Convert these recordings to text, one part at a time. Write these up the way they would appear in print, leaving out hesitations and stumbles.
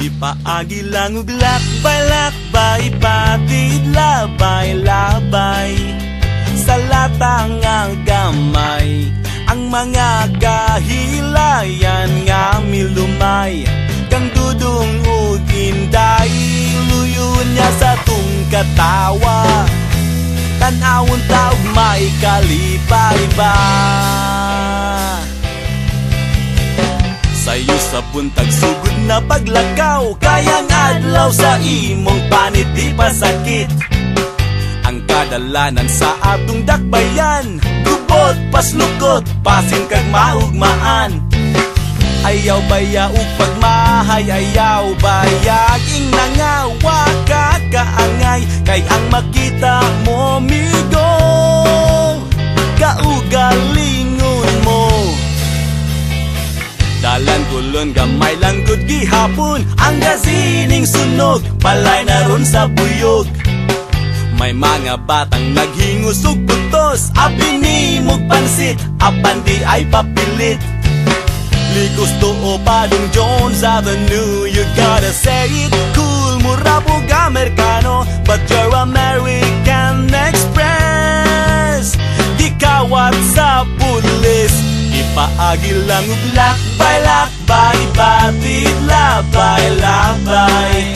Ipaagi lang ug lakbay-lakbay, patid labay-labay sa latang nga gamay. Ang mga kahilayan nga milumay, kang dudong ug inday, luyon niya sa tung katawa. Tanawon taog may kalipay ba? Sayo sa buntag sugod na paglakaw, kayang adlaw sa imong panit di pasakit. Ang kadalanan sa atong dakbayan, gubot paslukot, pasin kag maugmaan. Ayaw baya ug pagmahay, ayaw bayaging nangawa ka kaangay. Kay ang makita mo migo, kaugalingon mo. Dalan kulon gamay lang gud gihapon, ang gasining sunog palay na ron sa buyog. May mga batang naghingos ug putos, abinimog pansit, apan di ay papilit. Likos to o Padong Jones Avenue, you gotta say it cool, murabog Amerikano, but you're American Express. Di kawat sa pulis, ipaagi lang ug lakbay-lakbay, patid labay-labay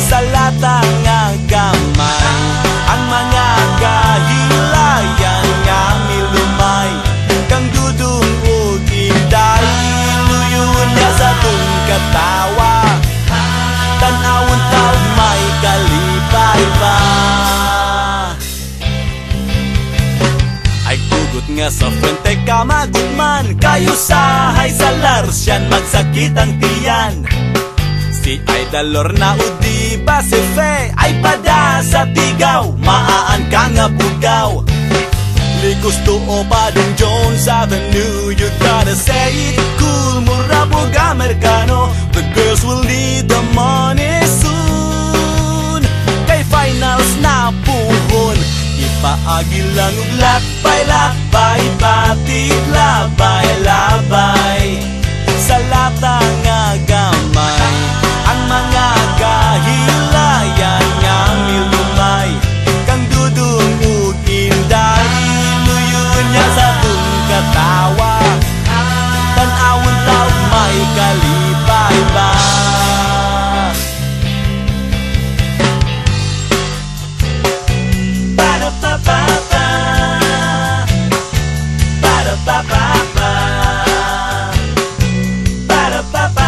sa latang nga gamay. Ang mga kahilayan nga milumay, kang dudong ug inday, luyon niya sa tung katawa. Tanawon taog may kalipay ba? Ay kugot nga sa frente ka magutman, kayo sahay sa larsyan magsakit ang tiyan. Si Idalor na udi ba si Fe, ay pada sa tigaw, maaan ka nga bugaw. Likos to o Padong Jones Avenue, you gotta say it cool, murabog Amerikano, the girls will need the money soon. Kay finals na puhon, ipaagi lang ug lakbay-lakbay, patid labay-labay sa latang nga gamay. Ang mga kahilayan nga milumay, kang dudong ug inday, luyon niya sa tung katawa. Tanawon taog may kalipay ba? Ba-da-ba-ba-ba, ba-da-ba-ba-ba, ba-da-ba-ba-ba.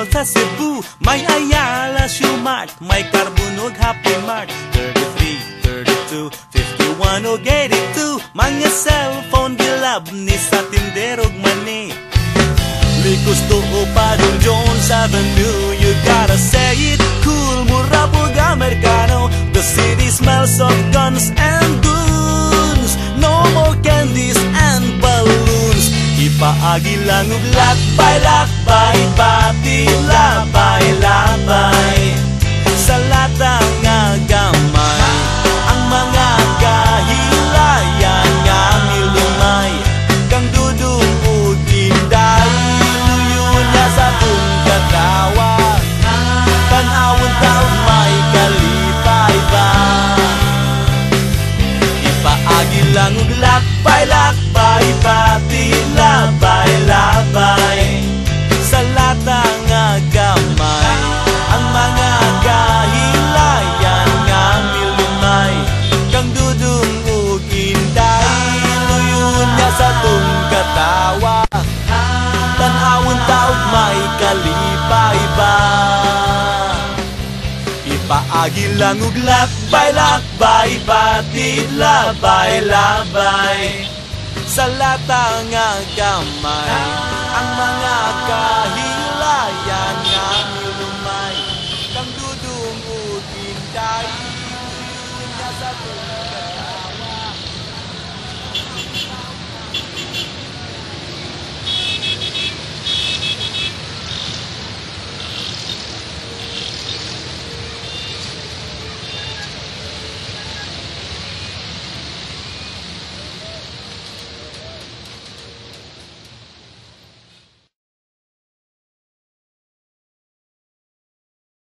Sa Cebu, may Ayala Shumart, may Carbunog Happy Mart, 33, 32, 51 o 82, mga cellphone gilab ni sa tinderog mani. Likos to o Padong Jones Avenue, you gotta say it cool, murabog Amerikano, the city smells of guns and goons, no more candies and balloons. Ipaagi lang ug lakbay-lakbay, patid labay-labay sa latang nga gamay. Ang mga kahilayan nga milumay, kang dudong ug inday, luyon niya sa tung katawa. Tanawon taog may kalipay ba? Ipaagi lang ug lakbay-lakbay, patid labay-labay sa latang nga gamay. Ang mga kahilayan nga milumay, kang dudong ug inday, luyon niya sa tung katawa. Tanawon taog may kalipay ba? Ipaagi lang ug lakbay-lakbay, patid labay-labay sa latang nga gamay. Ang mga